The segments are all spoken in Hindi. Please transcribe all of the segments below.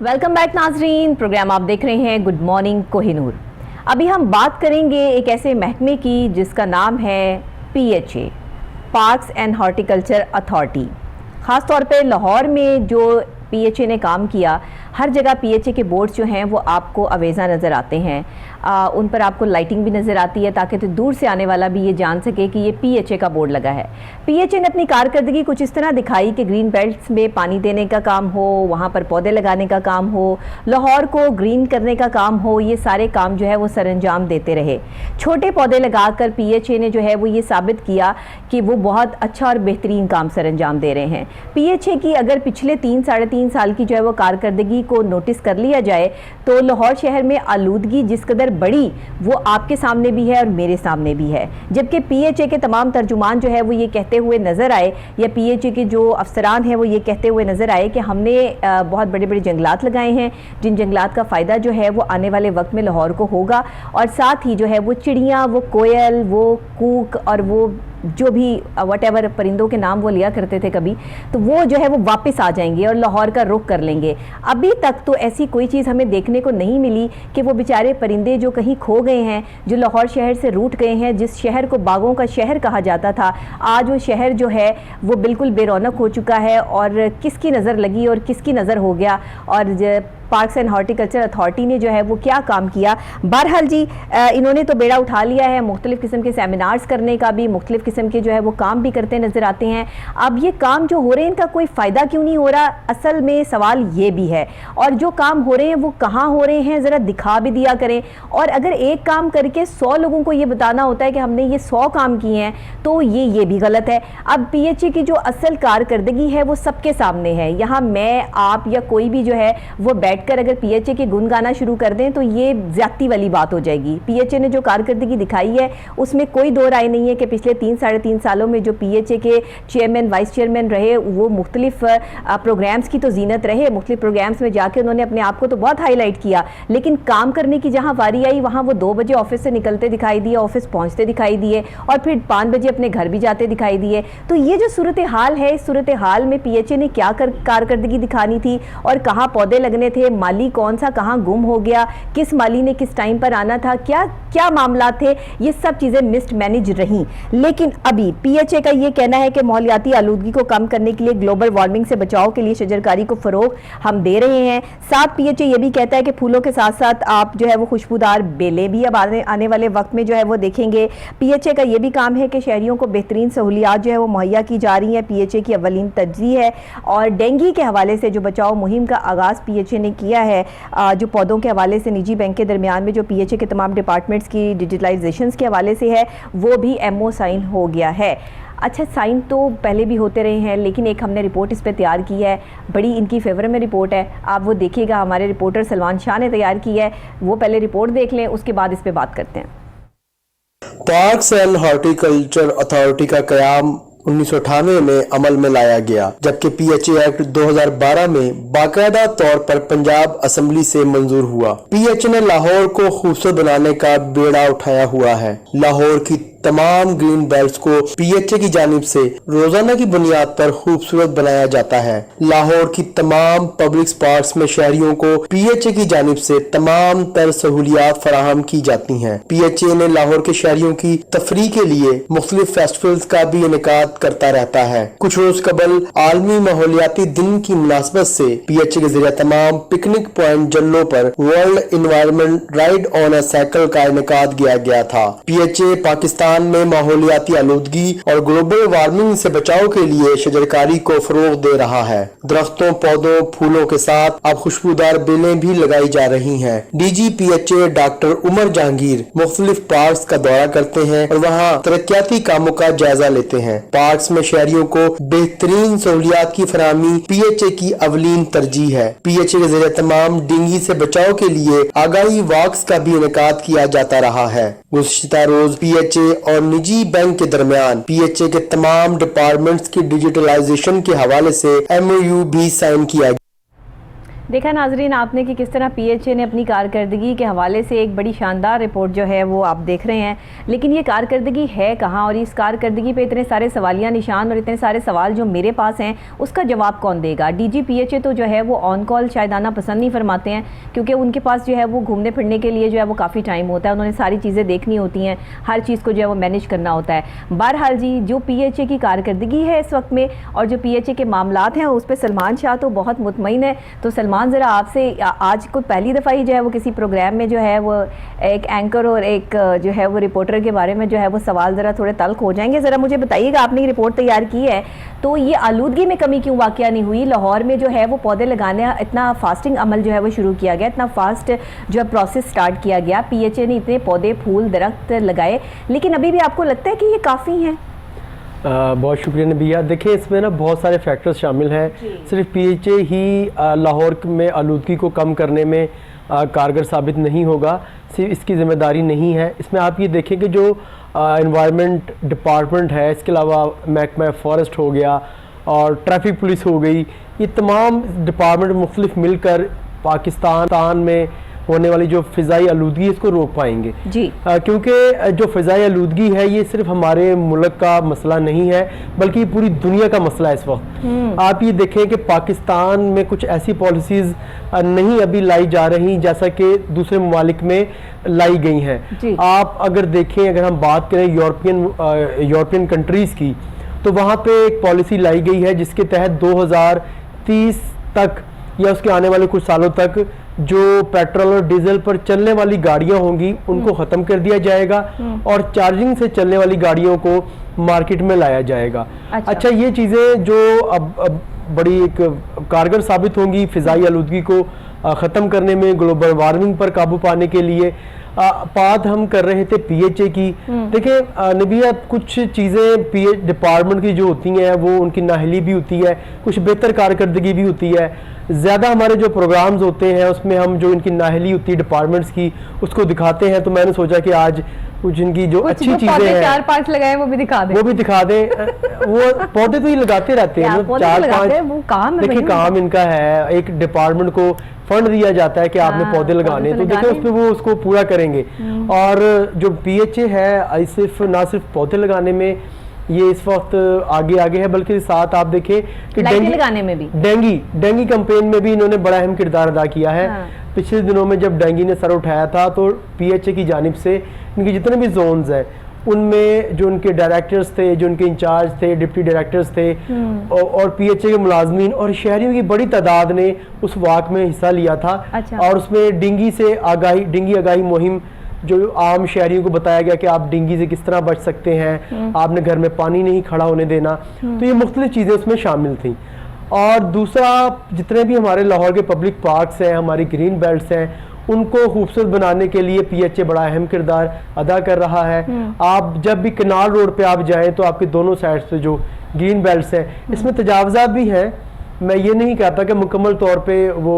वेलकम बैक नाजरीन। प्रोग्राम आप देख रहे हैं गुड मॉर्निंग कोहिनूर। अभी हम बात करेंगे एक ऐसे महकमे की जिसका नाम है PHA, parks and horticulture authority. ख़ास तौर पे लाहौर में जो PHA ने काम किया, हर जगह PHA के बोर्ड्स जो हैं वो आपको अवेज़ा नज़र आते हैं। उन पर आपको लाइटिंग भी नज़र आती है ताकि तो दूर से आने वाला भी ये जान सके कि ये PHA का बोर्ड लगा है। PHA ने अपनी कारकर्दगी कुछ इस तरह दिखाई कि ग्रीन बेल्ट्स में पानी देने का काम हो, वहाँ पर पौधे लगाने का काम हो, लाहौर को ग्रीन करने का काम हो, ये सारे काम जो है वो सरअंजाम देते रहे। छोटे पौधे लगाकर PHA ने जो है वो ये साबित किया कि वो बहुत अच्छा और बेहतरीन काम सरअंजाम दे रहे हैं। PHA की अगर पिछले 3-3.5 साल की जो है वो कारकर्दगी को नोटिस कर लिया जाए तो लाहौर शहर में आलूदगी जिस कदर बड़ी वो आपके सामने भी है और मेरे सामने भी है। जबकि PHA के तमाम तर्जुमान जो है वो ये कहते हुए नज़र आए, या PHA के जो अफसरान हैं वो ये कहते हुए नज़र आए कि हमने बहुत बड़े बड़े जंगलात लगाए हैं, जिन जंगलात का फ़ायदा जो है वो आने वाले वक्त में लाहौर को होगा, और साथ ही जो है वो चिड़ियाँ, वो कोयल, वो कूक और वो जो भी वट एवर परिंदों के नाम वो लिया करते थे कभी, तो वो जो है वो वापस आ जाएंगे और लाहौर का रुख कर लेंगे। अभी तक तो ऐसी कोई चीज़ हमें देखने को नहीं मिली कि वो बेचारे परिंदे जो कहीं खो गए हैं, जो लाहौर शहर से रूठ गए हैं, जिस शहर को बागों का शहर कहा जाता था, आज वो शहर जो है वो बिल्कुल बेरौनक हो चुका है। और किसकी नज़र लगी और किसकी नज़र हो गया, और पार्क्स एंड हॉर्टिकल्चर अथॉरिटी ने जो है वो क्या काम किया। बहरहाल जी, इन्होंने तो बेड़ा उठा लिया है, मुख्तलिफ़ किस्म के सेमिनार्स करने का भी, मुख्तलिफ़ किस्म के जो है वो काम भी करते नज़र आते हैं। अब ये काम जो हो रहे हैं इनका कोई फ़ायदा क्यों नहीं हो रहा, असल में सवाल ये भी है। और जो काम हो रहे हैं वो कहाँ हो रहे हैं, ज़रा दिखा भी दिया करें। और अगर एक काम करके 100 लोगों को ये बताना होता है कि हमने ये 100 काम किए हैं, तो ये भी गलत है। अब PHA की जो असल कारकर्दगी है वो सबके सामने है। यहाँ मैं, आप या कोई भी जो है वो बैठकर अगर PHA के गुण गाना शुरू कर दें तो ये ज़्यादती वाली बात हो जाएगी। PHA ने जो कारकर्दगी दिखाई है उसमें कोई दो राय नहीं है कि पिछले 3-3.5 सालों में जो PHA के चेयरमैन, वाइस चेयरमैन रहे, वो मुख्तलिफ प्रोग्राम्स की तो जीनत रहे, मुख्तलिफ प्रोग्राम्स में जाके उन्होंने अपने आप को तो बहुत हाईलाइट किया, लेकिन काम करने की जहाँ बारी आई वहाँ वो 2 बजे ऑफिस से निकलते दिखाई दिए, ऑफिस पहुँचते दिखाई दिए, और फिर 5 बजे अपने घर भी जाते दिखाई दिए। तो ये जो सूरत हाल है, इस सूरत हाल में PHA ने क्या कारकर्दगी दिखानी थी और कहाँ पौधे लगने थे, माली कौन सा कहाँ गुम हो गया, किस माली ने किस टाइम पर आना था, क्या क्या मामला थे, ये सब चीज़ें मिस्ड मैनेज रहीं। लेकिन अभी PHA का ये कहना है कि माहौलियाती आलूदगी को कम करने के लिए, ग्लोबल वार्मिंग से बचाव के लिए शजरकारी को फ़रोग हम दे रहे हैं। साथ PHA ये भी कहता है कि फूलों के साथ साथ आप जो है वो खुशबूदार बेलें भी अब आने वाले वक्त में जो है वो देखेंगे। PHA का ये भी काम है कि शहरियों को बेहतरीन सहूलियात जो है वो मुहैया की जा रही हैं, PHA की अवलीन तरजीह है। और डेंगू के हवाले से जो बचाव मुहिम का आगाज़ PHA ने किया है, जो पौधों के हवाले से निजी बैंक के दरमियान में जो PHA के तमाम डिपार्टमेंट्स की डिजिटलाइजेशन के हवाले से है, वो भी MO साइन हो गया है। अच्छा, साइन तो पहले भी होते रहे हैं, लेकिन एक हमने रिपोर्ट इस पर तैयार की है, बड़ी इनकी फेवर में रिपोर्ट है, आप वो देखिएगा, हमारे रिपोर्टर सलमान शाह ने तैयार की है, वो पहले रिपोर्ट देख लें, उसके बाद इस पर बात करते हैं। पार्क्स एंड हॉर्टिकल्चर अथॉरिटी का क़याम 1998 में अमल में लाया गया, जबकि PHA एक्ट 2012 में बाकायदा तौर पर पंजाब असेंबली से मंजूर हुआ। PHA ने लाहौर को खूबसूरत बनाने का बेड़ा उठाया हुआ है। लाहौर की तमाम ग्रीन बेल्ट्स को PHA की जानिब से रोजाना की बुनियाद पर खूबसूरत बनाया जाता है। लाहौर की तमाम पब्लिक स्पॉट्स में शहरियों को PHA की जानिब से तमाम तर सहूलियात फराहम की जाती हैं। PHA ने लाहौर के शहरियों की तफरीह के लिए मुख्तलिफ फेस्टिवल्स का भी इनेकाद करता रहता है। कुछ रोज कबल आलमी माहौलियाती दिन की मुनासबत से PHA के जरिए तमाम पिकनिक पॉइंट जल्लों पर world environment ride on a cycle का इनेकाद किया गया था। PHA पाकिस्तान में माहौलियाती आलूदगी और ग्लोबल वार्मिंग से बचाव के लिए शजरकारी को फरोग दे रहा है। दरख्तों, पौधों, फूलों के साथ अब खुशबूदार बेलें भी लगाई जा रही हैं। DG PHA doctor Umar Jahangir मुख्तलिफ पार्क्स का दौरा करते हैं और वहाँ तरक्याती कामों का जायजा लेते हैं। पार्क्स में शहरियों को बेहतरीन सहूलियात की फराहमी PHA की अवलीन तरजीह है। PHA के जरिए तमाम डेंगू से बचाव के लिए आगाही वॉक्स का भी इनेकाद किया जाता रहा है। गुज़िश्ता रोज PHA और निजी बैंक के दरमियान PHA के तमाम डिपार्टमेंट्स की डिजिटलाइजेशन के हवाले से MOU भी साइन किया गया। देखा नाजरीन आपने कि किस तरह पीएचए ने अपनी कारकर्दगी के हवाले से एक बड़ी शानदार रिपोर्ट जो है वो आप देख रहे हैं, लेकिन ये कारकर्दगी है कहाँ और इस कारकर्दगी पे इतने सारे सवालिया निशान और इतने सारे सवाल जो मेरे पास हैं उसका जवाब कौन देगा। डीजी पीएचए तो जो है वो ऑन कॉल शायद आना पसंद नहीं फरमाते हैं, क्योंकि उनके पास जो है वो घूमने फिरने के लिए जो है वो काफ़ी टाइम होता है, उन्होंने सारी चीज़ें देखनी होती हैं, हर चीज़ को जो है वो मैनेज करना होता है। बहरहाल जी, जो पीएचए की कारकर्दगी है इस वक्त में और जो पीएचए के मामलात हैं उस पर सलमान शाह तो बहुत मुतमईन है। तो सलमान ज़रा आपसे आज को पहली दफ़ा ही जो है वो किसी प्रोग्राम में जो है वो एक एंकर और एक जो है वो रिपोर्टर के बारे में जो है वो सवाल ज़रा थोड़े तल्ख हो जाएंगे। ज़रा मुझे बताइएगा, आपने ये रिपोर्ट तैयार की है तो ये आलूदगी में कमी क्यों वाक़या नहीं हुई? लाहौर में जो है वो पौधे लगाने इतना फास्टिंग अमल जो है वो शुरू किया गया, इतना फास्ट जो है प्रोसेस स्टार्ट किया गया, पीएचए ने इतने पौधे फूल दरख्त लगाए, लेकिन अभी भी आपको लगता है कि ये काफ़ी हैं? बहुत शुक्रिया नबिया। देखिए, इसमें ना बहुत सारे फैक्टर्स शामिल हैं। सिर्फ पीएचए ही लाहौर में आलूदगी को कम करने में कारगर साबित नहीं होगा, सिर्फ इसकी ज़िम्मेदारी नहीं है। इसमें आप ये देखें कि जो एनवायरनमेंट डिपार्टमेंट है, इसके अलावा महकमा फॉरेस्ट हो गया और ट्रैफिक पुलिस हो गई, ये तमाम डिपार्टमेंट मुख्तलिफ मिलकर पाकिस्तान में होने वाली जो फ़िज़ाई आलूदगी इसको रोक पाएंगे जी। क्योंकि जो फ़िज़ाई आलूदगी है ये सिर्फ हमारे मुल्क का मसला नहीं है, बल्कि पूरी दुनिया का मसला है इस वक्त। आप ये देखें कि पाकिस्तान में कुछ ऐसी पॉलिसीज़ नहीं अभी लाई जा रही जैसा कि दूसरे ममालिक में लाई गई हैं। आप अगर देखें, अगर हम बात करें यूरोपियन कंट्रीज़ की, तो वहाँ पे एक पॉलिसी लाई गई है जिसके तहत 2030 तक या उसके आने वाले कुछ सालों तक जो पेट्रोल और डीजल पर चलने वाली गाड़ियां होंगी उनको ख़त्म कर दिया जाएगा और चार्जिंग से चलने वाली गाड़ियों को मार्केट में लाया जाएगा। अच्छा, ये चीज़ें जो अब बड़ी एक कारगर साबित होंगी फ़िज़ाई आलूदगी को ख़त्म करने में, ग्लोबल वार्मिंग पर काबू पाने के लिए। बात हम कर रहे थे पीएचए की। देखिए नबिया, कुछ चीज़ें पीएच डिपार्टमेंट की जो होती हैं वो उनकी नाहली भी होती है, कुछ बेहतर कारकर्दगी भी होती है। ज़्यादा हमारे जो प्रोग्राम्स होते हैं उसमें हम जो इनकी नाहली होती है डिपार्टमेंट्स की उसको दिखाते हैं। तो मैंने सोचा कि आज कुछ इनकी जो अच्छी चीज़ें हैं, 4-5 लगाए वो भी दिखा दें। वो पौधे तो ये लगाते रहते हैं, 4-5 देखिए काम इनका है। एक डिपार्टमेंट को फंड दिया जाता है कि आपने पौधे लगाने, तो देखिए उसमें वो उसको पूरा करेंगे। और जो पीएचए है सिर्फ ना सिर्फ पौधे लगाने में ये इस वक्त आगे है, बल्कि साथ आप देखें कि लगाने में भी डेंगी कैंपेन में भी इन्होंने बड़ा अहम किरदार अदा किया है। पिछले दिनों में जब डेंगी ने सर उठाया था तो पीएचए की जानिब से इनके जितने भी जोन्स हैं उनमें जो उनके डायरेक्टर्स थे, जो उनके इंचार्ज थे, डिप्टी डायरेक्टर्स थे और पीएचए के मुलाजमीन और शहरियों की बड़ी तादाद ने उस वाक में हिस्सा लिया था। और उसमें डेंगी आगाही मुहिम, जो आम शहरियों को बताया गया कि आप डेंगी से किस तरह बच सकते हैं, आपने घर में पानी नहीं खड़ा होने देना। तो ये मुख्तलिफ चीज़ें उसमें शामिल थी। और दूसरा, जितने भी हमारे लाहौर के पब्लिक पार्क्स हैं, हमारी ग्रीन बेल्ट्स हैं, उनको खूबसूरत बनाने के लिए पीएचए बड़ा अहम किरदार अदा कर रहा है। आप जब भी कनाल रोड पे आप जाएं तो आपके दोनों साइड से जो ग्रीन बेल्ट्स हैं, इसमें तजावज़ात भी हैं। मैं ये नहीं कहता कि मुकम्मल तौर पे वो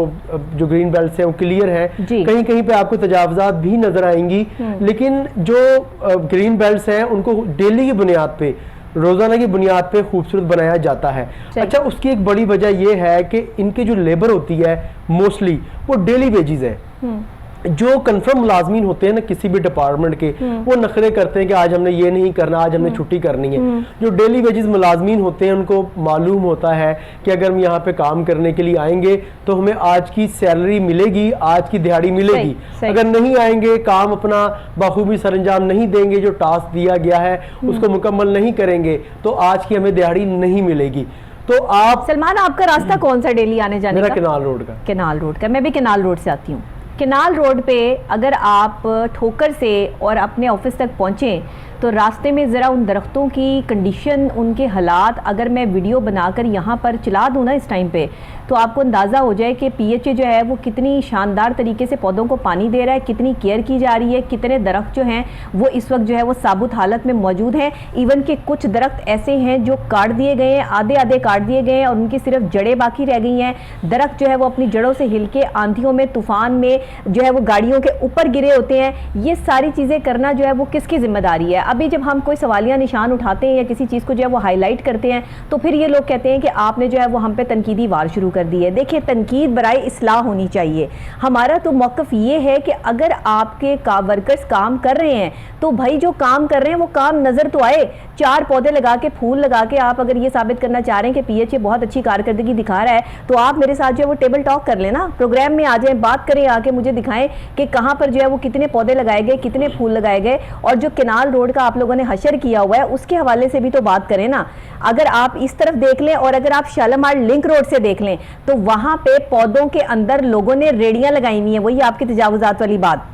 जो ग्रीन बेल्ट्स हैं वो क्लियर है, कहीं कहीं पे आपको तजावज़ात भी नजर आएंगी, लेकिन जो ग्रीन बेल्ट्स हैं उनको डेली की बुनियाद पे, रोज़ाना की बुनियाद पे खूबसूरत बनाया जाता है। अच्छा, उसकी एक बड़ी वजह यह है कि इनकी जो लेबर होती है मोस्टली वो डेली वेजेस है। जो कन्फर्म मुलाजमीन होते हैं ना किसी भी डिपार्टमेंट के, वो नखरे करते हैं कि आज हमने ये नहीं करना, आज हमने छुट्टी करनी है। जो डेली वेजेस मुलाजमीन होते हैं उनको मालूम होता है कि अगर हम यहाँ पे काम करने के लिए आएंगे तो हमें आज की सैलरी मिलेगी, आज की दिहाड़ी मिलेगी। अगर नहीं आएंगे, काम अपना बाखूबी सरंजाम नहीं देंगे, जो टास्क दिया गया है उसको मुकम्मल नहीं करेंगे, तो आज की हमें दिहाड़ी नहीं मिलेगी। तो आप सलमान, आपका रास्ता कौन सा डेली आने जाने का? मेरा केनाल रोड का। केनाल रोड का। मैं भी केनाल रोड से आती हूँ। केनाल रोड पे अगर आप ठोकर से और अपने ऑफिस तक पहुँचें तो रास्ते में ज़रा उन दरख्तों की कंडीशन, उनके हालात अगर मैं वीडियो बनाकर यहाँ पर चला दूँ ना इस टाइम पे, तो आपको अंदाज़ा हो जाए कि पीएचए जो है वो कितनी शानदार तरीके से पौधों को पानी दे रहा है, कितनी केयर की जा रही है, कितने दरख्त जो हैं वो इस वक्त जो है वो साबुत हालत में मौजूद हैं। इवन के कुछ दरख्त ऐसे हैं जो काट दिए गए हैं, आधे काट दिए गए हैं और उनकी सिर्फ जड़ें बाकी रह गई हैं। दरख्त जो है वो अपनी जड़ों से हिल के आंधियों में, तूफान में जो है वो गाड़ियों के ऊपर गिरे होते हैं। ये सारी चीज़ें करना जो है वो किसकी जिम्मेदारी है? अभी जब हम कोई सवालिया निशान उठाते हैं या किसी चीज़ को जो है वो हाईलाइट करते हैं तो फिर ये लोग कहते हैं कि आपने जो है वो हम पे तनकीदी वार शुरू कर दी है। देखिए, तनकीद बराए इस्लाह होनी चाहिए। हमारा तो मौक़िफ़ ये है कि अगर आपके वर्कर्स काम कर रहे हैं तो भाई जो काम कर रहे हैं वो काम नज़र तो आए। 4 पौधे लगा के, फूल लगा के आप अगर ये साबित करना चाह रहे हैं कि PHA बहुत अच्छी कारकर्दगी दिखा रहा है तो आप मेरे साथ जो है वो टेबल टॉक कर लेना, प्रोग्राम में आ जाएं, बात करें, आके मुझे दिखाएं कि कहाँ पर जो है वो कितने पौधे लगाए गए, कितने फूल लगाए गए, और जो केनाल रोड का आप लोगों ने हशर किया हुआ है उसके हवाले से भी तो बात करें ना। अगर आप इस तरफ देख लें और अगर आप शालीमार लिंक रोड से देख लें तो वहां पे पौधों के अंदर लोगों ने रेडियां लगाई हुई हैं। वही आपकी तजावुजात वाली बात,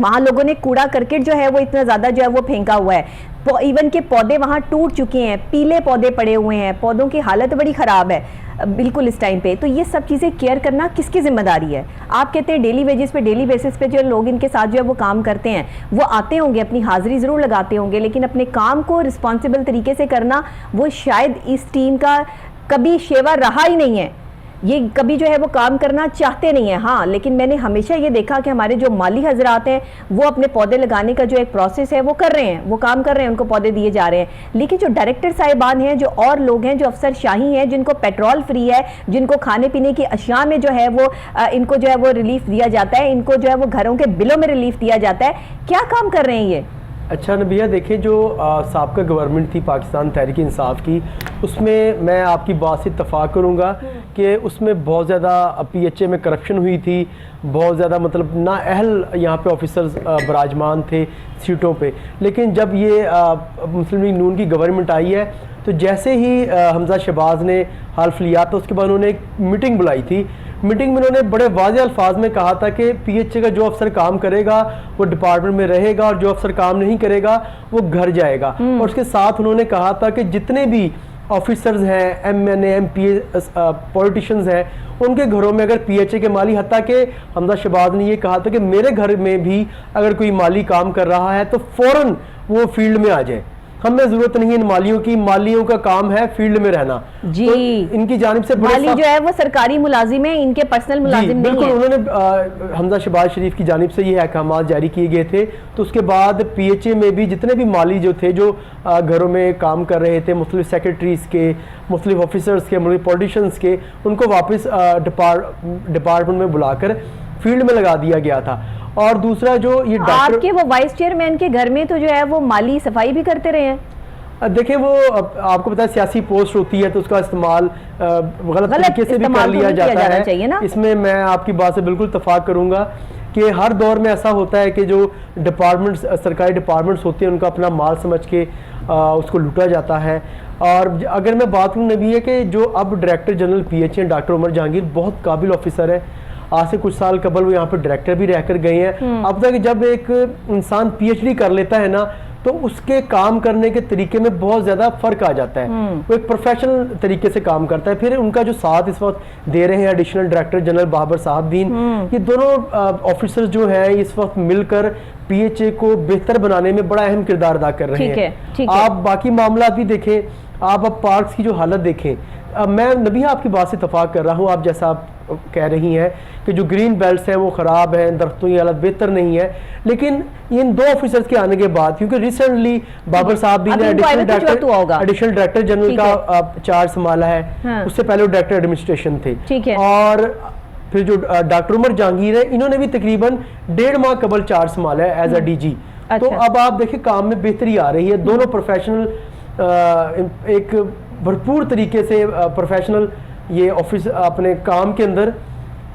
वहां लोगों ने कूड़ा करकट जो है वो इतना ज्यादा जो है वो फेंका हुआ है। इवन के पौधे वहां टूट चुके हैं, पीले पौधे पड़े हुए हैं, पौधों की हालत बड़ी खराब है बिल्कुल इस टाइम पे। तो ये सब चीज़ें केयर करना किसकी जिम्मेदारी है? आप कहते हैं डेली वेजेस पे, डेली बेसिस पे जो लोग इनके साथ जो है वो काम करते हैं वो आते होंगे, अपनी हाजिरी ज़रूर लगाते होंगे, लेकिन अपने काम को रिस्पॉन्सिबल तरीके से करना वो शायद इस टीम का कभी शेवा रहा ही नहीं है। ये कभी जो है वो काम करना चाहते नहीं है। हाँ, लेकिन मैंने हमेशा ये देखा कि हमारे जो माली हजरात हैं वो अपने पौधे लगाने का जो एक प्रोसेस है वो कर रहे हैं, वो काम कर रहे हैं, उनको पौधे दिए जा रहे हैं। लेकिन जो डायरेक्टर साहिबान हैं, जो और लोग हैं, जो अफसर शाही हैं, जिनको पेट्रोल फ्री है, जिनको खाने पीने की अशिया में जो है वो इनको जो है वो रिलीफ दिया जाता है, इनको जो है वो घरों के बिलों में रिलीफ दिया जाता है, क्या काम कर रहे हैं ये? अच्छा नबिया, देखिए जो साबका गवर्नमेंट थी पाकिस्तान तहरीक इंसाफ की, उसमें मैं आपकी बात से इत्तफाक करूँगा कि उसमें बहुत ज़्यादा PHA में करप्शन हुई थी, बहुत ज़्यादा मतलब नाअहल यहाँ पे ऑफिसर्स बराजमान थे सीटों पे। लेकिन जब ये मुस्लिम लीग नून की गवर्नमेंट आई है तो जैसे ही हमजा शहबाज ने हल्फ लिया तो उसके बाद उन्होंने एक मीटिंग बुलाई थी। मीटिंग में उन्होंने बड़े वाज़ेह अल्फाज में कहा था कि PHA का जो अफसर काम करेगा वो डिपार्टमेंट में रहेगा और जो अफसर काम नहीं करेगा वो घर जाएगा। और उसके साथ उन्होंने कहा था कि जितने भी ऑफिसर्स हैं, MNA MPA पॉलिटिशियंस हैं, उनके घरों में अगर PHA के माली, हत्ता कि हमजा शहबाज ने ये कहा था कि मेरे घर में भी अगर कोई माली काम कर रहा है तो फ़ौरन वो फील्ड में आ जाए, हमें जरूरत नहीं है इन मालियों की, मालियों का काम है फील्ड में रहना जी। तो इनकी जानिब से माली जो है वो सरकारी मुलाजिम है, इनके पर्सनल मुलाजिम नहीं है। उन्होंने हमजा शहबाज शरीफ की जानिब से ये अहकामात जारी किए गए थे। तो उसके बाद PHA में भी जितने भी माली जो थे, जो घरों में काम कर रहे थे, मुख्तलिफ सेक्रेटरीज के, मुख्तलिफ ऑफिसर्स के, मुख्तलिफ पॉलिटिशियंस के, उनको वापस डिपार्टमेंट में बुलाकर फील्ड में लगा दिया गया था। और दूसरा जो ये आपके वो वाइस चेयरमैन के घर में तो जो है वो माली सफाई भी करते रहे हैं। देखिए, वो आपको पता है सियासी पोस्ट होती है तो उसका इस्तेमाल गलत तरीके से भी कर लिया जाता है ना? इसमें मैं आपकी बात से बिल्कुल इत्तफाक करूंगा कि हर दौर में ऐसा होता है कि जो डिपार्टमेंट्स, सरकारी डिपार्टमेंट्स होते हैं, उनका अपना माल समझ के उसको लूटा जाता है। और अगर मैं बात करूँ नबी है कि जो अब director general PHA doctor Umar Jahangir बहुत काबिल ऑफिसर है, आज से कुछ साल कबल वो यहाँ पे डायरेक्टर भी रहकर गए हैं। अब तक जब एक इंसान PhD कर लेता है ना तो उसके काम करने के तरीके में बहुत ज्यादा फर्क आ जाता है, वो एक प्रोफेशनल तरीके से काम करता है। फिर उनका जो साथ इस वक्त दे रहे हैं additional director general Babar Sahabdin, ये दोनों ऑफिसर्स जो हैं इस वक्त मिलकर PHA को बेहतर बनाने में बड़ा अहम किरदार अदा कर रहे हैं। आप बाकी मामला भी देखें, आप अब पार्क्स की जो हालत देखें, मैं नबी आपकी बात से इत्तफाक कर रहा हूँ। आप जैसा आप कह रही हैं कि जो ग्रीन बेल्ट्स हैं वो ख़राब हैं, दरख्तों की हालत बेहतर नहीं है, लेकिन इन 2 ऑफिसर्स के आने के बाद, क्योंकि रिसेंटली बाबर साहब भी ने एडिशनल डायरेक्टर जनरल का चार्ज संभाला है, हाँ। उससे पहले वो डायरेक्टर एडमिनिस्ट्रेशन थे, और फिर जो डॉक्टर उमर जहांगीर है, इन्होंने भी तकरीबन 1.5 माह कबल चार्ज संभाला है एज अ DG। तो अब आप देखिए काम में बेहतरी आ रही है। दोनों प्रोफेशनल, एक भरपूर तरीके से प्रोफेशनल ये ऑफिस अपने काम के अंदर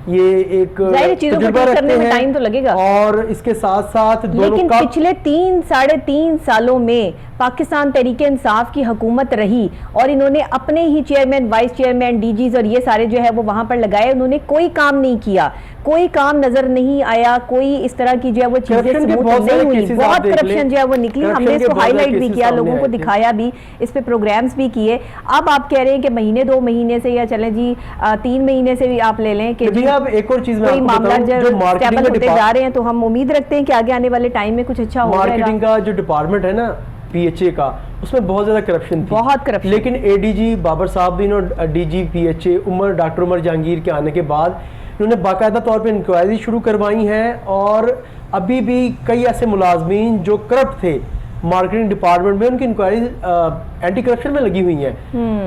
ये एक तजुर्बा रखते हैं, टाइम तो लगेगा। और इसके साथ साथ लेकिन पिछले 3-3.5 सालों में पाकिस्तान तहरीक इंसाफ की हुकूमत रही और इन्होंने अपने ही चेयरमैन, वाइस चेयरमैन, DGs और ये सारे जो है वो वहां पर लगाए, उन्होंने कोई काम नहीं किया, कोई काम नजर नहीं आया, कोई इस तरह की जो है वो चीजें नहीं हुई, बहुत करप्शन जो है वो निकली। हमने इसको हाईलाइट भी किया, लोगों को दिखाया भी, इस पे प्रोग्राम्स भी किए। अब आप कह रहे हैं कि महीने 2 महीने से, या चलें जी 3 महीने से भी आप ले लें कि अब एक और चीज कोई मामला जो स्टेबल होते जा रहे हैं, तो हम उम्मीद रखते हैं कि आगे आने वाले टाइम में कुछ अच्छा हो जाएगा। मार्केटिंग का जो डिपार्टमेंट है ना PHA का, उसमें बहुत ज्यादा करप्शन थी, बहुत करप्शन। लेकिन ADG बाबर साहबदीन और DG PHA doctor Umar Jahangir के आने के बाद इन्होंने बाकायदा तौर पे इंक्वायरी शुरू करवाई है, और अभी भी कई ऐसे मुलाजमीन जो करप्ट थे मार्केटिंग डिपार्टमेंट में उनकी इंक्वायरीज एंटी करप्शन में लगी हुई हैं,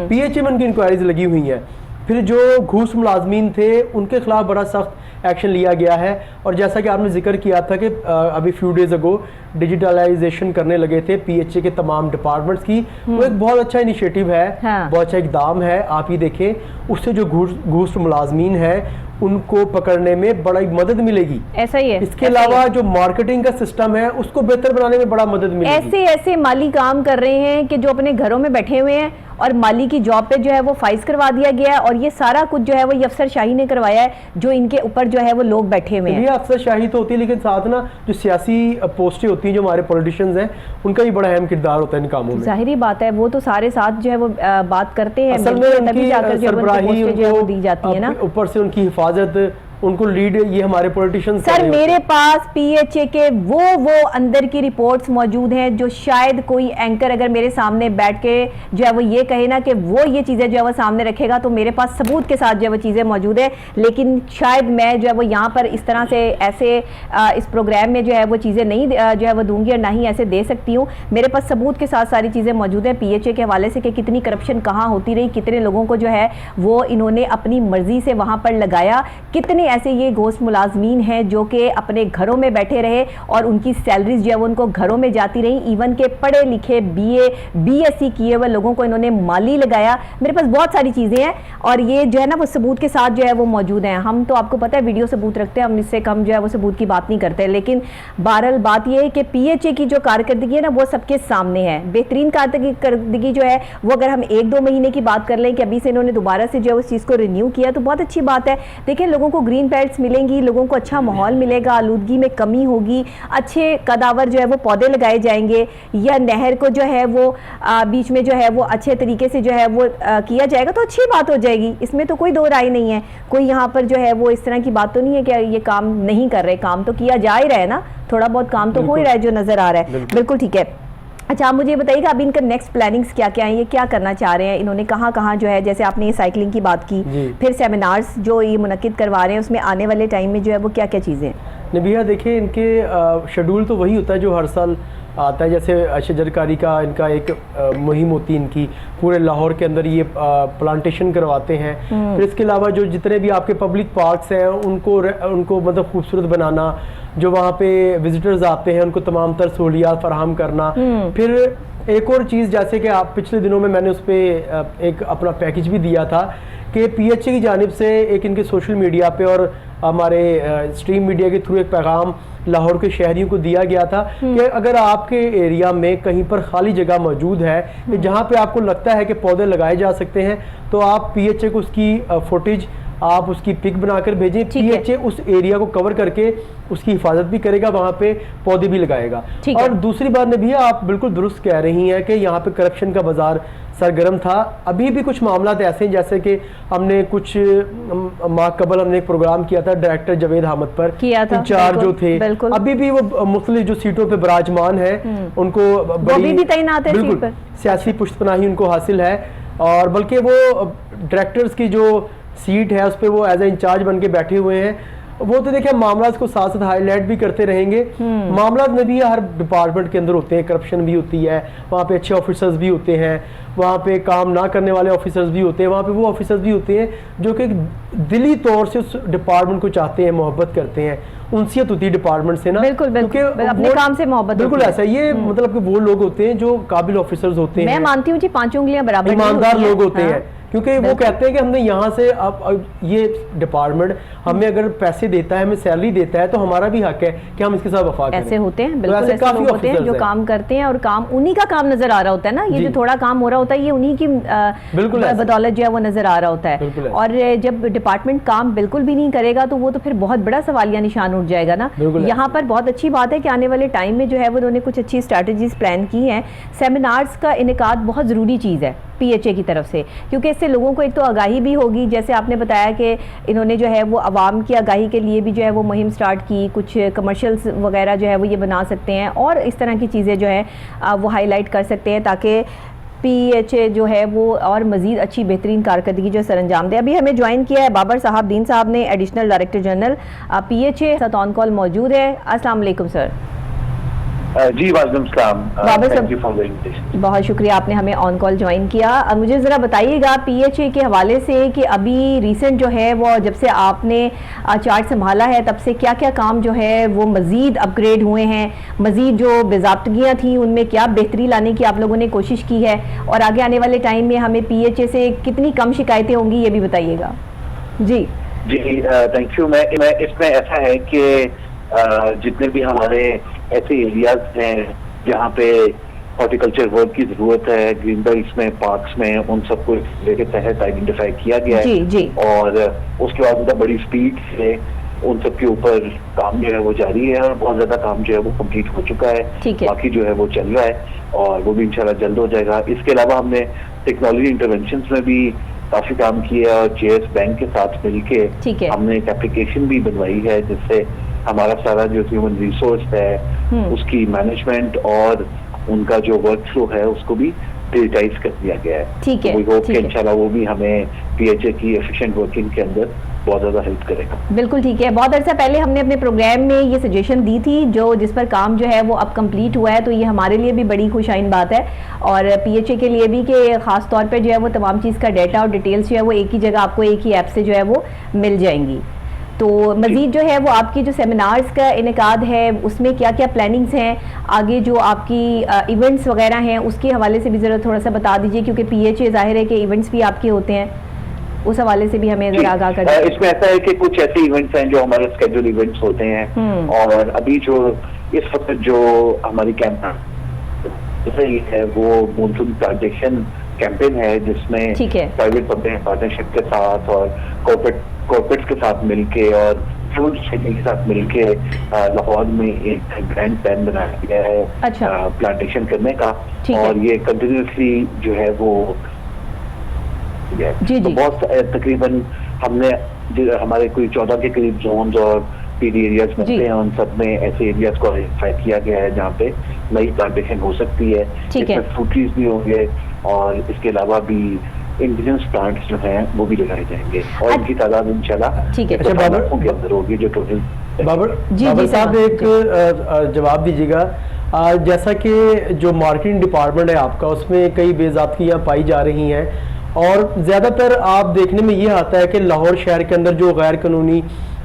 पीएचए में उनकी इंक्वायरीज लगी हुई हैं। फिर जो घूस मुलाजमीन थे उनके खिलाफ बड़ा सख्त एक्शन लिया गया है। और जैसा कि आपने जिक्र किया था कि अभी फ्यू डेज अगो डिजिटलाइजेशन करने लगे थे पीएचए के तमाम डिपार्टमेंट्स की, वो एक बहुत अच्छा इनिशिएटिव है, बहुत अच्छा इकदाम है। आप ही देखें, उससे जो घूस मुलाजमीन है उनको पकड़ने में बड़ा मदद मिलेगी। ऐसा ही है। इसके अलावा जो मार्केटिंग का सिस्टम है उसको बेहतर बनाने में बड़ा मदद मिलेगी। ऐसे ऐसे माली काम कर रहे हैं कि जो अपने घरों में बैठे हुए हैं और माली की जॉब पे जो है वो फाइज करवा दिया गया है, और ये सारा कुछ जो है वो ये अफसरशाही ने करवाया है, जो इनके ऊपर जो है वो लोग बैठे हुए हैं। ये अफसरशाही तो होती है, लेकिन साथ ना जो सियासी पोस्टें होती हैं, जो हमारे पॉलिटिशियंस हैं, उनका भी बड़ा अहम किरदार होता है इन कामों में। जाहिर बात है, वो तो सारे साथ जो है वो बात करते हैं, असल में तभी जाकर जो है वो दी जाती है ना। ऊपर से उनकी हिफाजत, उनको लीड ये हमारे पॉलिटिशियंस। सर मेरे पास पीएचए के वो अंदर की रिपोर्ट्स मौजूद हैं जो शायद कोई एंकर अगर मेरे सामने बैठ के जो है वो ये कहे ना कि वो ये चीजें जो है वो सामने रखेगा, तो मेरे पास सबूत के साथ जो है वो चीजें मौजूद है। लेकिन शायद मैं जो है वो यहाँ पर इस तरह से ऐसे इस प्रोग्राम में जो है वो चीजें नहीं जो है वो दूंगी, और ना ही ऐसे दे सकती हूँ। मेरे पास सबूत के साथ सारी चीजें मौजूद है पीएचए के हवाले से कि कितनी करप्शन कहाँ होती रही, कितने लोगों को जो है वो इन्होंने अपनी मर्जी से वहां पर लगाया, कितने ऐसे ये घोस्ट मुलाजमीन हैं जो कि अपने घरों में बैठे रहे और उनकी सैलरीज जो है वो उनको घरों में जाती रही। इवन के पढ़े लिखे बीए बीएससी किए हुए लोगों को इन्होंने माली लगाया। मेरे पास बहुत सारी चीजें हैं और ये जो है ना वो सबूत के साथ जो है वो मौजूद हैं। हम तो आपको पता है वीडियो सबूत रखते हैं, हम इससे कम जो है वो सबूत की बात नहीं करते। लेकिन बहरहाल बात यह है कि पीएचए की जो कारकर्दगी है ना वो सबके सामने है। बेहतरीन कारकर्दगी जो है वो अगर हम 1-2 महीने की बात कर लें कि अभी से इन्होंने दोबारा से जो है उस चीज को रिन्यू किया, तो बहुत अच्छी बात है। देखिए, लोगों को ग्रीन बेल्ट्स मिलेंगी, लोगों को अच्छा माहौल मिलेगा, आलूदगी में कमी होगी, अच्छे कदावर जो है वो पौधे लगाए जाएंगे, या नहर को जो है वो बीच में जो है वो अच्छे तरीके से जो है वो किया जाएगा, तो अच्छी बात हो जाएगी। इसमें तो कोई दो राय नहीं है। कोई यहाँ पर जो है वो इस तरह की बात तो नहीं है कि ये काम नहीं कर रहे, काम तो किया जा ही रहा है ना, थोड़ा बहुत काम तो हो ही रहा है जो नजर आ रहा है। बिल्कुल ठीक है। अच्छा, आप मुझे बताइएगा अभी इनका नेक्स्ट प्लानिंग्स क्या क्या है, ये क्या करना चाह रहे हैं, इन्होंने कहाँ जो है, जैसे आपने ये साइकिलिंग की बात की, फिर सेमिनार्स जो ये मुनक्किद करवा रहे हैं, उसमें आने वाले टाइम में जो है वो क्या क्या चीज़ें हैं? नबिया देखिए, इनके शेड्यूल तो वही होता है जो हर साल आता है। जैसे शजरकारी का इनका एक मुहिम होती है इनकी, पूरे लाहौर के अंदर ये प्लांटेशन करवाते हैं। फिर इसके अलावा जो जितने भी आपके पब्लिक पार्क्स हैं उनको मतलब खूबसूरत बनाना, जो वहाँ पे विजिटर्स आते हैं उनको तमाम तर सहूलियात फराहम करना। फिर एक और चीज़, जैसे कि आप पिछले दिनों में मैंने उस पर एक अपना पैकेज भी दिया था कि पीएचए की जानिब से एक इनके सोशल मीडिया पे और हमारे स्ट्रीम मीडिया के थ्रू एक पैगाम लाहौर के शहरियों को दिया गया था कि अगर आपके एरिया में कहीं पर खाली जगह मौजूद है कि जहाँ पे आपको लगता है कि पौधे लगाए जा सकते हैं, तो आप पीएचए को उसकी फुटेज, आप उसकी पिक बनाकर भेजें। पीएचए उस एरिया को कवर करके उसकी हिफाजत भी करेगा, वहाँ पे पौधे भी लगाएगा। और दूसरी बात ने भी आप बिल्कुल दुरुस्त कह रही हैं कि यहाँ पे करप्शन का बाजार सरगर्म था। अभी भी कुछ मामला ऐसे हैं, जैसे कि हमने कुछ माह कबल हमने एक प्रोग्राम किया था डायरेक्टर जवेद अहमद पर, इंचार्ज जो थे, अभी भी वो मुख्तलिफ जो सीटों पे विराजमान है, उनको बड़ी बिल्कुल सियासी पुष्तपनाही उनको हासिल है। और बल्कि वो डायरेक्टर्स की जो सीट है उस पर वो एज ए इंचार्ज बन के बैठे हुए हैं। वो तो देखिए, मामला को साथ साथ हाईलाइट भी करते रहेंगे। मामला में भी हर डिपार्टमेंट के अंदर होते हैं, करप्शन भी होती है, वहाँ पे अच्छे ऑफिसर्स भी होते हैं, वहाँ पे काम ना करने वाले ऑफिसर्स भी होते हैं, वहाँ पे वो ऑफिसर्स भी होते हैं जो कि दिली तौर से उस डिपार्टमेंट को चाहते हैं, मोहब्बत करते हैं, उनसियत होती है डिपार्टमेंट से ना, बिल्कुल अपने काम से मोहब्बत। बिल्कुल ऐसा, ये मतलब कि वो लोग होते हैं जो काबिल ऑफिसर्स होते हैं। मैं मानती हूँ जी, 5 उंगलियां बराबर, ईमानदार लोग होते हैं, क्योंकि वो कहते हैं कि हमने यहाँ से अब ये डिपार्टमेंट हमें अगर पैसे देता है, हमें सैलरी देता है, तो हमारा भी हक है कि हम इसके साथ वफा करें। ऐसे होते हैं, बिल्कुल ऐसे लोग होते हैं जो काम करते हैं और काम उन्हीं का काम नजर आ रहा होता है ना। ये जो थोड़ा काम हो रहा होता है ये उन्हीं की बदौलत जो है वो नजर आ रहा होता है। और जब डिपार्टमेंट काम बिल्कुल भी नहीं करेगा तो वो तो फिर बहुत बड़ा सवालिया निशान उठ जाएगा ना। यहाँ पर बहुत अच्छी बात है कि आने वाले टाइम में जो है वो उन्होंने कुछ अच्छी स्ट्रैटेजीज प्लान की हैं। सेमिनार्स का इनेकाद बहुत ज़रूरी चीज़ है पीएचए की तरफ से, क्योंकि इससे लोगों को एक तो आगाही भी होगी, जैसे आपने बताया कि इन्होंने जो है वो आवाम की आगाही के लिए भी जो है वो मुहिम स्टार्ट की, कुछ कमर्शियल्स वगैरह जो है वो ये बना सकते हैं और इस तरह की चीज़ें जो है वो हाईलाइट कर सकते हैं ताकि पीएचए जो है वो और मज़ीद अच्छी बेहतरीन कारकर्दगी जो सर अंजाम दे। अभी हमें ज्वाइन किया है बाबर साहब दीन साहब ने, एडिशनल डायरेक्टर जनरल पीएचए, साथ ऑन कॉल मौजूद है। अस्सलाम वालेकुम सर। जी वालेकुम सलाम। बाबर साहब, thank you for the invitation. बहुत शुक्रिया, आपने हमें ऑन कॉल ज्वाइन किया। अब मुझे ज़रा बताइएगा पीएचए के हवाले से कि अभी रिसेंट जो है वो जब से आपने चार्ज संभाला है तब से क्या क्या काम जो है वो मज़ीद अपग्रेड हुए हैं, मज़ीद जो बेज़ाब्तगियाँ थी उनमें क्या बेहतरी लाने की आप लोगों ने कोशिश की है, और आगे आने वाले टाइम में हमें पीएचए से कितनी कम शिकायतें होंगी ये भी बताइएगा। जी थैंक यू। मैं इसमें ऐसा है कि जितने भी हमारे ऐसे एरियाज हैं जहाँ पे हॉर्टिकल्चर वर्क की जरूरत है, ग्रीन बेल्ट्स में, पार्क्स में, उन सबको के तहत आइडेंटिफाई किया गया है। जी। और उसके बाद मतलब बड़ी स्पीड से उन सब के ऊपर काम जो है वो जारी है और बहुत ज्यादा काम जो है वो कंप्लीट हो चुका है। बाकी जो है वो चल रहा है और वो भी इंशाल्लाह जल्द हो जाएगा। इसके अलावा हमने टेक्नोलॉजी इंटरवेंशन में भी काफी काम किया और जेएस बैंक के साथ मिलके हमने एक एप्लीकेशन भी बनवाई है जिससे हमारा सारा जो ह्यूमन रिसोर्स है उसकी मैनेजमेंट और उनका जो वर्क फ्लो है उसको भी डिजिटाइज कर दिया गया है। ठीक है, वी होप कि इंशाल्लाह वो भी हमें पीएचए की एफिशिएंट वर्किंग के अंदर बहुत ज्यादा हेल्प करेगा। बिल्कुल ठीक है। बहुत अर्सा पहले हमने अपने प्रोग्राम में ये सजेशन दी थी जिस पर काम जो है वो अब कंप्लीट हुआ है, तो ये हमारे लिए भी बड़ी खुशाइन बात है और पीएचए के लिए भी कि खास तौर पे जो है वो तमाम चीज़ का डाटा और डिटेल्स जो है वो एक ही जगह आपको एक ही ऐप से जो है वो मिल जाएंगी। तो मज़ीद जो है वो आपकी जो सेमिनार्स का इनेकाद है उसमें क्या क्या प्लानिंग्स हैं, आगे जो आपकी इवेंट्स वगैरह हैं उसके हवाले से भी ज़रा थोड़ा सा बता दीजिए, क्योंकि पीएचए जाहिर है कि इवेंट्स भी आपके होते हैं, उस हवाले से भी हमें जरा आगाह कर दीजिए। इसमें ऐसा है कि कुछ ऐसे इवेंट्स हैं जो हमारे स्केड्यूल इवेंट्स होते हैं और अभी जो इस वक्त जो हमारी कैंपेन है वो मॉनसून प्लांटेशन कैंपेन है जिसमें प्राइवेट पब्लिक पार्टनरशिप के साथ और कॉर्पोरेट्स के साथ मिलके और सिविल सोसाइटी के साथ मिलके लाहौर में एक ग्रैंड प्लान बनाया गया है प्लांटेशन करने का और ये कंटिन्यूसली जो है वो तो बहुत तकरीबन हमने हमारे कोई 14 के करीब जोन्स और पीडी एरियाज बनते हैं, उन सब में ऐसे एरियाज को आइडेंटिफाई किया गया है जहाँ पे नई प्लांटेशन हो सकती है। इसमें फ्रूट ट्रीज भी होंगे और इसके अलावा भी इंडिजिनस प्लांट्स जो हैं वो भी लगाए जाएंगे और इनकी तादाद इंशाल्लाह बाबर के अंदर होगी जो टोटल। बाबर साहब एक जवाब दीजिएगा, जैसा कि जो मार्केटिंग डिपार्टमेंट है आपका उसमें कई बेज़ाब्तियाँ पाई जा रही हैं और ज़्यादातर आप देखने में ये आता है कि लाहौर शहर के अंदर जो गैर कानूनी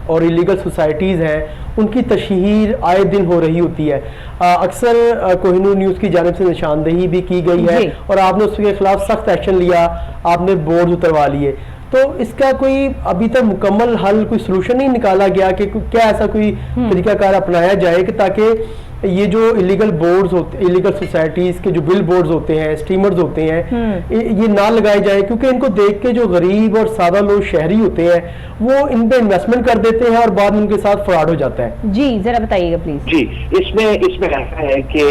और इलीगल सोसाइटीज़ हैं उनकी तशहीर आए दिन हो रही होती है। अक्सर कोहिनूर न्यूज़ की जानिब से निशानदेही भी की गई है और आपने उसके खिलाफ सख्त एक्शन लिया, आपने बोर्ड उतरवा लिए, तो इसका कोई अभी तक मुकम्मल हल, कोई सोल्यूशन नहीं निकाला गया कि क्या ऐसा कोई तरीकाकार अपनाया जाए कि ताकि ये जो इलीगल बोर्ड्स होते, इलीगल सोसाइटीज के जो बिल बोर्ड्स होते हैं, स्टीमर्स होते हैं, ये ना लगाए जाए, क्योंकि इनको देख के जो गरीब और सादा लोग शहरी होते हैं वो इन पे इन्वेस्टमेंट कर देते हैं और बाद में उनके साथ फ्रॉड हो जाता है। जी जरा बताइएगा प्लीज। जी इसमें ऐसा है कि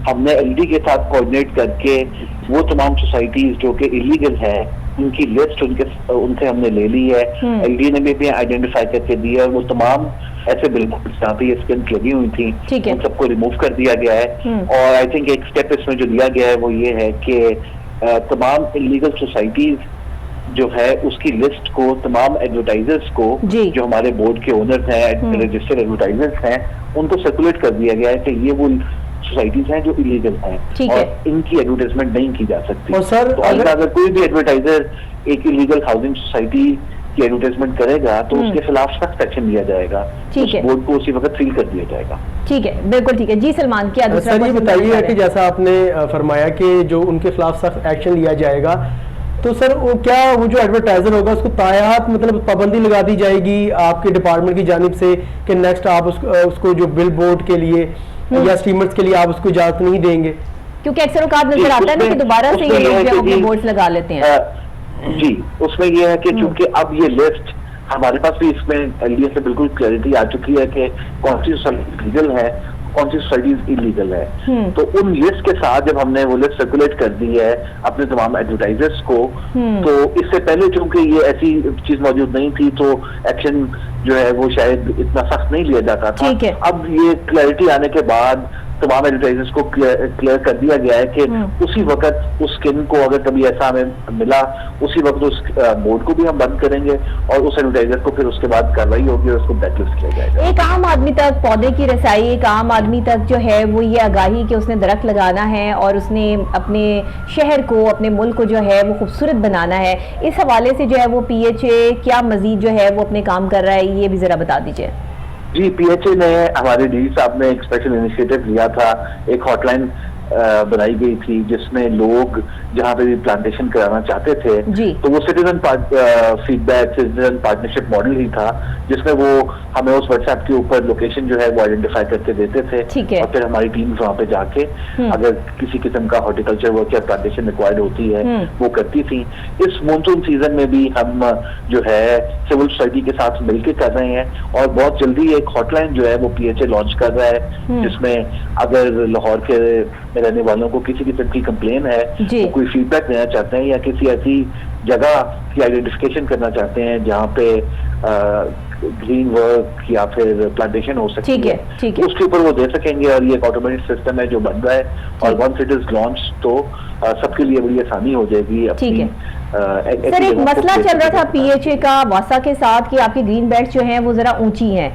हमने एलडी के साथ कोऑर्डिनेट करके वो तमाम सोसाइटीज जो कि इलीगल है उनकी लिस्ट उनसे हमने ले ली है। एलडी ने भी आइडेंटिफाई करके दी है और वो तमाम ऐसे बिल्कुल जहाँ पे ये स्किन्स लगी हुई थी उन सबको रिमूव कर दिया गया है। और आई थिंक एक स्टेप इसमें जो लिया गया है वो ये है कि तमाम इलीगल सोसाइटीज जो है उसकी लिस्ट को तमाम एडवर्टाइजर्स को जो हमारे बोर्ड के ओनर्स हैं, रजिस्टर्ड एडवर्टाइजर्स हैं, उनको सर्कुलेट कर दिया गया है कि ये वो सोसाइटीज हैं जो इलीगल हैं और इनकी एडवर्टाइजमेंट नहीं की जा सकती। और सर तो अगर कोई भी एडवर्टाइजर एक इलीगल हाउसिंग सोसाइटी की एडवर्टाइजमेंट करेगा तो उसके खिलाफ सख्त एक्शन लिया जाएगा, उस बोर्ड को उसी वक्त सील कर दिया जाएगा। ठीक है, बिल्कुल ठीक है। जी सलमान, क्या दूसरा सर ये बताइए कि जैसा आपने फरमाया कि जो उनके खिलाफ सख्त एक्शन लिया जाएगा, तो सर वो जो एडवर्टाइजर होगा उसको तायात मतलब पाबंदी लगा दी जाएगी आपके डिपार्टमेंट की जानिब से कि नेक्स्ट आप उसको जो बिल बोर्ड के लिए या स्टीमर्स के लिए आप उसको इजाजत नहीं देंगे? क्योंकि अक्सर औकात नजर आता है ना कि दोबारा से ये लोग अपने बोर्ड्स लगा लेते हैं। जी उसमें ये है कि चूंकि अब ये लिस्ट हमारे पास भी इसमें एलडीए से बिल्कुल क्लैरिटी आ चुकी है कि कौन सी सोसाइटी लीगल है, कौन सी सोसाइटीज इलीगल है। तो उन लिस्ट के साथ जब हमने वो लिस्ट सर्कुलेट कर दी है अपने तमाम एडवर्टाइजर्स को, तो इससे पहले चूंकि ये ऐसी चीज मौजूद नहीं थी तो एक्शन जो है वो शायद इतना सख्त नहीं लिया जाता था। अब ये क्लैरिटी आने के बाद तमाम एडवर्टाइजर्स को क्लियर कर दिया गया है कि उसी वक्त उस स्किन को अगर कभी ऐसा हमें मिला, उसी वक्त उस बोर्ड को भी हम बंद करेंगे और उस एडवर्टाइजर को फिर उसके बाद कार्रवाई होगी और उसको ब्लैकलिस्ट किया जाएगा। एक आम आदमी तक पौधे की रसाई, एक आम आदमी तक जो है वो ये आगाही कि उसने दरख्त लगाना है और उसने अपने शहर को, अपने मुल्क को जो है वो खूबसूरत बनाना है, इस हवाले से जो है वो PHA क्या मजीद जो है वो अपने काम कर रहा है, ये भी जरा बता दीजिए। जी, PHA ने, हमारे डीजी साहब ने एक स्पेशल इनिशिएटिव लिया था, एक हॉटलाइन बनाई गई थी जिसमें लोग जहाँ पे भी प्लांटेशन कराना चाहते थे तो वो citizen feedback, citizen partnership model ही था, जिसमें वो हमें उस व्हाट्सएप के ऊपर लोकेशन जो है वो आइडेंटिफाई करके देते थे और फिर हमारी टीम वहाँ पे जाके अगर किसी किस्म का हॉर्टिकल्चर वर्क या प्लांटेशन रिक्वायर्ड होती है वो करती थी। इस मॉनसून सीजन में भी हम जो है सिविल सोसाइटी के साथ मिलकर कर रहे हैं और बहुत जल्दी एक हॉटलाइन जो है वो PHA लॉन्च कर रहा है, जिसमें अगर लाहौर के रहने वालों को किसी किस्म की कंप्लेन है, वो कोई फीडबैक देना चाहते हैं या किसी ऐसी जगह की आइडेंटिफिकेशन करना चाहते हैं जहाँ पे ग्रीन वर्क या फिर प्लांटेशन हो सकती है, उसके ऊपर वो दे सकेंगे और ये एक ऑटोमेटिक सिस्टम है जो बन रहा है और वंस इट इज लॉन्च तो सबके लिए बड़ी आसानी हो जाएगी अपनी। सर, एक मसला चल रहा था PHA का वासा के साथ कि आपकी ग्रीन बेल्ट जो हैं वो जरा ऊंची हैं,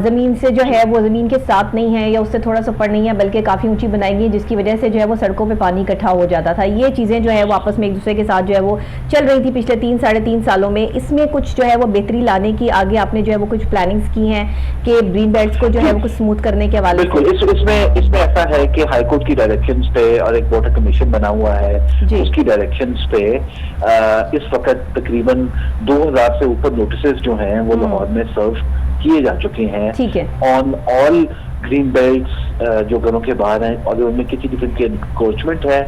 जमीन से जो है वो जमीन के साथ नहीं है या उससे थोड़ा सा ऊपर नहीं है, बल्कि काफी ऊंची बनाई गई, जिसकी वजह से जो है वो सड़कों पे पानी इकट्ठा हो जाता था। ये चीजें जो है वो आपस में एक दूसरे के साथ जो है वो चल रही थी पिछले 3-3.5 सालों में। इसमें कुछ जो है वो बेहतरी लाने की आगे आपने जो है वो कुछ प्लानिंग्स की हैं कि ग्रीन बेल्ट्स को जो है वो कुछ स्मूथ करने के हवाले से? बिल्कुल, इसमें ऐसा है कि हाईकोर्ट की डायरेक्शंस पे और एक वाटर कमीशन बना हुआ है, उसकी डायरेक्शंस पे इस वक्त तकरीबन 2000 से ऊपर नोटिस जो हैं वो लाहौर में सर्व किए जा चुके हैं ऑन ऑल ग्रीन बेल्ट्स जो घरों के बाहर हैं, अगर उनमें किसी किस्म की एनक्रोचमेंट है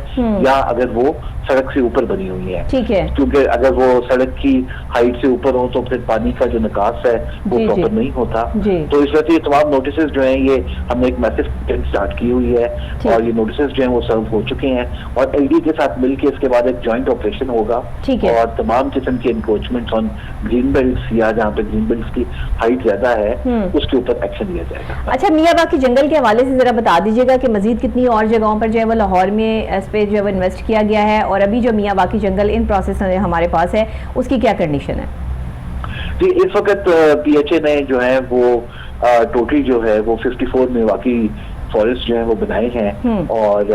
या अगर वो सड़क से ऊपर बनी हुई है, क्योंकि अगर वो सड़क की हाइट से ऊपर हो तो फिर पानी का जो निकास है वो प्रॉपर नहीं होता। तो इस वजह से ये तमाम नोटिस जो हैं ये हमने एक मैसिव कैंपेन स्टार्ट की हुई है और ये नोटिस जो हैं वो सर्व हो चुके हैं और LD के साथ मिलकर इसके बाद एक ज्वाइंट ऑपरेशन होगा और तमाम किस्म के एनक्रोचमेंट ऑन ग्रीन बेल्ट्स या जहाँ पे ग्रीन बेल्ट्स की हाइट ज्यादा है उसके ऊपर एक्शन लिया जाएगा। अच्छा, मियावाकी जंगल के हवाले से जरा बता दीजिएगा कि मजीद कितनी और जगहों पर जो है वो लाहौर में इस पे जो है वो इन्वेस्ट किया गया है और अभी जो मियावाकी जंगल इन प्रोसेस हमारे पास है उसकी क्या कंडीशन है? जी, इस वक्त PHA ने जो है वो टोटल जो है वो 54 मियावाकी फॉरेस्ट जो है वो बनाए हैं और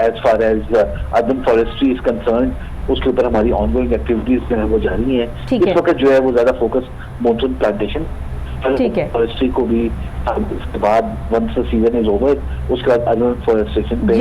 as far as urban forestry is concern उसके ऊपर हमारी ऑनगोइंग एक्टिविटीज जो है वो जारी है। इस वक्त जो है वो ज्यादा फोकस मॉनसून प्लांटेशन फॉरेस्ट्री को भी उसके बाद once the season is over उसके बाद अर्बन फॉरेस्टेशन पे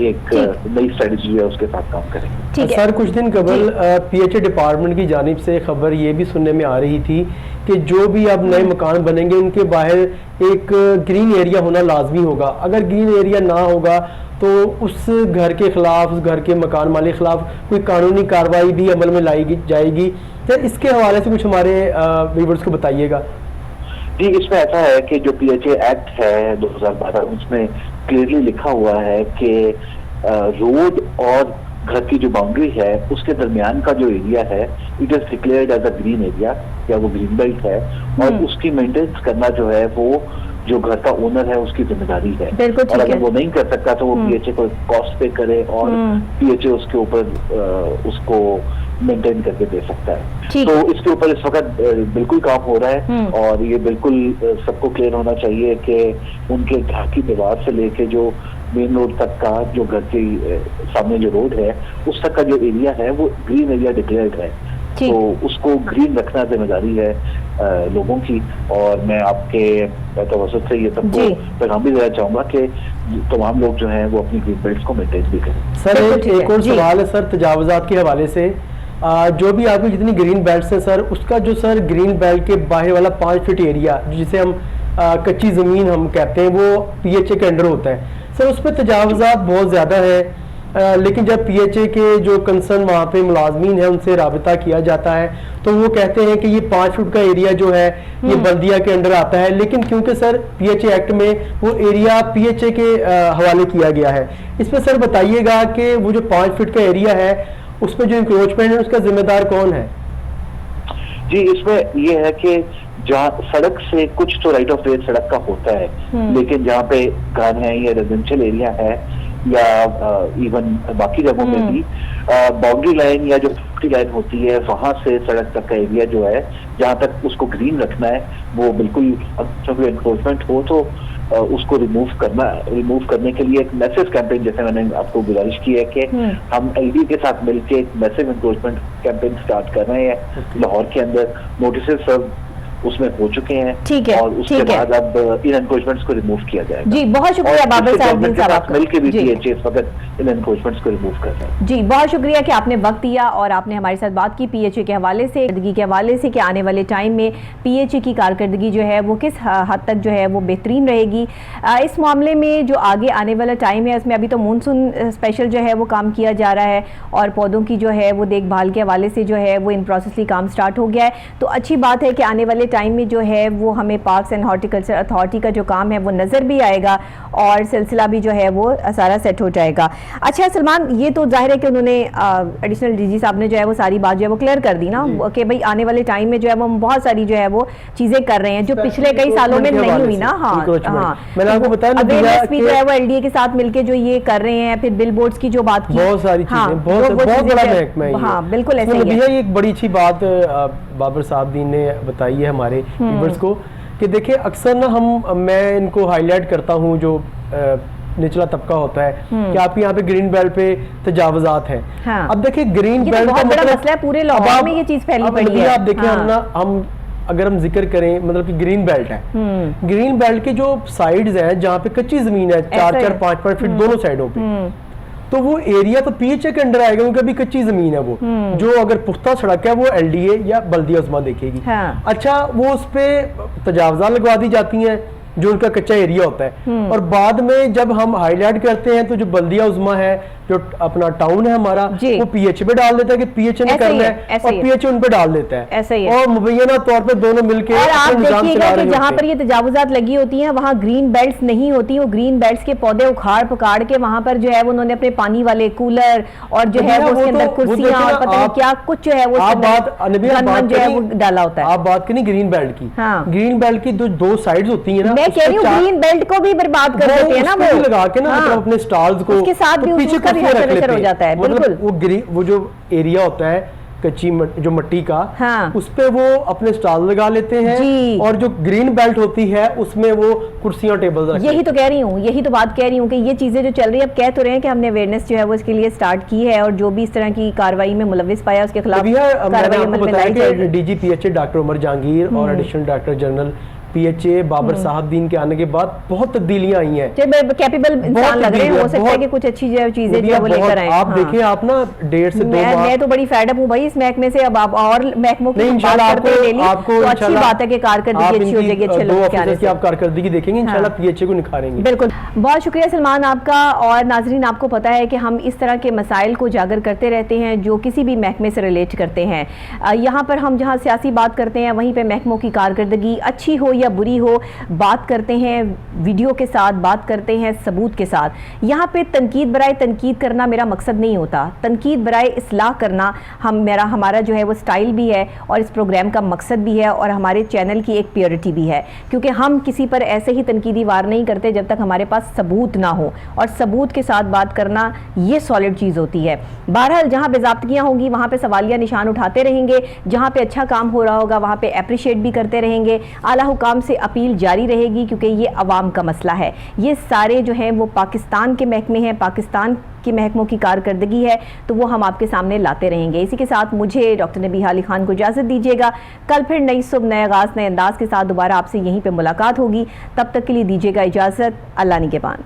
एक नई स्ट्रेटजी है उसके साथ काम करेंगे। सर, कुछ दिन कबल PHA डिपार्टमेंट की जानिब से खबर ये भी सुनने में आ रही थी कि जो भी अब नए मकान बनेंगे उनके बाहर एक ग्रीन एरिया होना लाजमी होगा। अगर ग्रीन एरिया ना होगा तो उस घर के खिलाफ, उस घर के मकान मालिक के खिलाफ कोई कानूनी कार्रवाई भी अमल में लाई जाएगी। तो इसके हवाले से कुछ हमारे व्यूअर्स को बताइएगा। जी, इसमें ऐसा है कि जो PHA एक्ट है 2012 उसमें क्लियरली लिखा हुआ है कि रोड और घर की जो बाउंड्री है उसके दरमियान का जो एरिया है it is declared as a green area या वो ग्रीन बेल्ट है और उसकी मेंटेनेंस करना जो है वो जो घर का ओनर है उसकी जिम्मेदारी है और अगर वो नहीं कर सकता तो वो PHA को कॉस्ट पे करे और PHA उसके ऊपर उसको मेंटेन करके दे सकता है। तो इसके ऊपर इस वक्त बिल्कुल काम हो रहा है और ये बिल्कुल सबको क्लियर होना चाहिए कि उनके घर की दीवार से लेके जो मेन रोड तक का जो घर के सामने जो रोड है उस तक का जो एरिया है वो ग्रीन एरिया डिक्लेयर्ड है, तो उसको ग्रीन रखना जिम्मेदारी है लोगों की। और मैं आपके तवज्जुह से ये सबको पैगाम भी देना चाहूंगा कि तमाम लोग जो हैं वो अपनी ग्रीन बेल्ट्स को मेंटेन भी करें। सर, एक और सवाल है सर, तजावुजात के हवाले से जो भी आपकी जितनी ग्रीन बेल्ट्स हैं सर, उसका जो सर ग्रीन बेल्ट के बाहर वाला 5 फीट एरिया जिसे हम कच्ची ज़मीन हम कहते हैं वो PHA के अंडर होता है सर, उस पर तजावुजात बहुत ज़्यादा है। लेकिन जब PHA के जो कंसर्न वहाँ पे मुलाजमीन है उनसे राबिता किया जाता है तो वो कहते हैं कि ये 5 फुट का एरिया जो है ये बल्दिया के अंडर आता है, लेकिन क्योंकि सर PHA एक्ट में वो एरिया PHA के हवाले किया गया है। इस पर सर बताइएगा कि वो जो 5 फीट का एरिया है उस पर जो इंक्रोचमेंट है उसका जिम्मेदार कौन है? जी, इसमें ये है कि जहाँ सड़क से कुछ तो राइट ऑफ वे सड़क का होता है, लेकिन जहाँ पे घर है या रेजिडेंशियल एरिया है या इवन बाकी जगहों में भी बाउंड्री लाइन या जो प्रॉपर्टी लाइन होती है वहां से सड़क तक का एरिया जो है जहाँ तक उसको ग्रीन रखना है, वो बिल्कुल जब एनक्रोचमेंट हो तो उसको रिमूव करने के लिए एक मैसेज कैंपेन, जैसे मैंने आपको गुजारिश की है कि हम एलडी के साथ मिलकर एक मैसेज एनक्रोचमेंट कैंपेन स्टार्ट कर रहे हैं लाहौर के अंदर। नोटिस सब उसमें हो चुके हैं, ठीक है, और उसके बाद अब इन एनक्रोचमेंट्स को रिमूव किया जाएगा। जी बहुत शुक्रिया बाबर साहब आपका। मिलकर भी पीएचए इस वक्त इन एनक्रोचमेंट्स को रिमूव कर रहे हैं। जी बहुत शुक्रिया कि आपने वक्त दिया और आपने हमारे साथ बात की पीएचए के हवाले से, के हवाले से कि आने वाले टाइम में पीएचए की कारकर्दगी जो है वो किस हद तक जो है वो बेहतरीन रहेगी। इस मामले में जो आगे आने वाला टाइम है उसमें अभी तो मानसून स्पेशल जो है वो काम किया जा रहा है और पौधों की जो है वो देखभाल के हवाले से जो है वो इन प्रोसेसली काम स्टार्ट हो गया है। तो अच्छी बात है कि आने वाले टाइम में जो है वो हमें पार्क्स एंड हॉर्टिकल्चर अथॉरिटी का जो काम है वो नज़र भी आएगा और सिलसिला भी जो है वो सारा सेट हो जाएगा। अच्छा सलमान, ये तो जाहिर है कि उन्होंने एडिशनल डीजी साहब ने जो है वो सारी बात जो है वो क्लियर कर दी ना कि भाई आने वाले टाइम में जो है वो हम बहुत सारी जो है वो चीज़ें कर रहे हैं जो पिछले कई सालों में नहीं हुई ना। हाँ मैंने आपको बताया अवेयरनेस भी जो है वो एलडीए के साथ मिलकर जो ये कर रहे हैं, फिर बिल बोर्ड्स की जो बात की, बहुत सारी चीजें, बहुत बड़ा महकमा है। हाँ बिल्कुल ऐसे ही है। भैया ये एक बड़ी अच्छी बात बाबर साहब दीन ने बताई है हमारे व्यूअर्स को कि देखिए अक्सर ना मैं इनको हाईलाइट करता हूँ जो निचला तबका होता है कि आप यहाँ पे ग्रीन बेल्ट पे तजावुजात हैं। हाँ। अब देखिए ग्रीन बेल्ट का मतलब मसला है, पूरे लाहौर में ये चीज फैली पड़ी है। आप देखिए हम अगर हम जिक्र करें मतलब कि ग्रीन बेल्ट है, ग्रीन बेल्ट के जो साइड्स हैं जहाँ पे कच्ची जमीन है 4-4, 5-5 फीट दोनों साइडों पे, तो वो एरिया तो पीएचए के अंडर आएगा क्योंकि अभी कच्ची जमीन है वो। जो अगर पुख्ता सड़क है वो एलडीए या बल्दिया उस्मा देखेगी। हाँ। अच्छा वो उस पे तजावजा लगवा दी जाती हैं जो उनका कच्चा एरिया होता है, और बाद में जब हम हाईलाइट करते हैं तो जो बल्दिया उस्मा है जो अपना टाउन है हमारा वो पीएचए पे डाल देता है कि पीएचए ने करना है और पीएचए उन पे डाल देता है। ऐसा ही है। और मुबैना तौर पे दोनों मिलकर और आप देखिएगा कि जहाँ पर ये तजावुजात लगी होती हैं वहाँ ग्रीन बेल्ट्स नहीं होती, वो ग्रीन बेल्ट्स के पौधे उखाड़ पकाड़ के वहाँ पर जो है वो उन्होंने अपने पानी वाले कूलर और जो है वो उसके अंदर कुर्सियां और पता नहीं क्या कुछ जो है वो जो है वो डाला होता है। आप बात करें ग्रीन बेल्ट की, ग्रीन बेल्ट की दो साइड्स होती है ना, मैं कह रही हूँ ग्रीन बेल्ट को भी बर्बाद कर देते हैं ना वो लगा के ना अपने स्टॉल्स को उसके साथ भी पीछे हो जाता है। बिल्कुल वो जो एरिया होता है कच्ची जो मिट्टी का, हाँ। उस पे वो अपने स्टॉल लगा लेते हैं और जो ग्रीन बेल्ट होती है उसमें वो कुर्सियां टेबल रखते हैं। यही तो कह रही हूँ, यही तो बात कह रही हूँ कि ये चीजें जो चल रही है, अब कह तो रहे हैं कि हमने अवेयरनेस जो है वो इसके लिए स्टार्ट की है और जो भी इस तरह की कार्रवाई में मुलविस पाया उसके खिलाफ कार्रवाई। DG PHA doctor Umar Jahangir और additional director general PHA Babar Sahab Din के आने के बाद बहुत तब्दीलियां आई हैं। कैपेबल इंसान लग रहे हैं, हो सकता है कि कुछ अच्छी चीजें जो वो लेकर आए। आप देखिए आप ना 1.5 से 2 माह मैं तो बड़ी फेड अप हूं भाई इस महकमे से। अब आप और महकमों की बात करते हैं डेली, तो अच्छी बात है कि कारकर्दगी अच्छी हो जाएगी, अच्छे लोग क्या की आप कारकर्दगी देखेंगे इंशाल्लाह पीएचए को निखारेंगे। बिल्कुल, बहुत शुक्रिया सलमान आपका। और नाजरीन आपको पता है कि हम इस तरह के मसाइल को उजागर करते रहते हैं जो किसी भी महकमे से रिलेट करते हैं। यहाँ पर हम जहाँ सियासी बात करते हैं वहीं पर महकमों की कारकर्दगी अच्छी हो या बुरी हो बात करते हैं, वीडियो के साथ बात करते हैं, सबूत के साथ। यहाँ पे तनकीद बराए तनकीद करना मेरा मकसद नहीं होता, तनकीद बराए इस्लाह करना हमारा जो है वो स्टाइल भी है और इस प्रोग्राम का मकसद भी है और हमारे चैनल की एक प्योरिटी भी है, क्योंकि हम किसी पर ऐसे ही तनकीदी वार नहीं करते जब तक हमारे पास सबूत ना हो, और सबूत के साथ बात करना ये सॉलिड चीज़ होती है। बहरहाल जहाँ बेज़ाब्तियाँ होंगी वहाँ पे सवालिया निशान उठाते रहेंगे, जहाँ पे अच्छा काम हो रहा होगा वहाँ पे अप्रिशिएट भी करते रहेंगे। आला हुकाम से अपील जारी रहेगी क्योंकि ये अवाम का मसला है। ये सारे जो हैं वो पाकिस्तान के महकमे हैं, पाकिस्तान के महकमों की कारकर्दगी है, तो वो हम आपके सामने लाते रहेंगे। इसी के साथ मुझे डॉक्टर नबीहा अली खान को इजाज़त दीजिएगा। कल फिर नई सुबह नए आगाज़ नए अंदाज के साथ दोबारा आपसे यहीं पे मुलाकात होगी। तब तक के लिए दीजिएगा इजाज़त। अल्लाह निगहबान।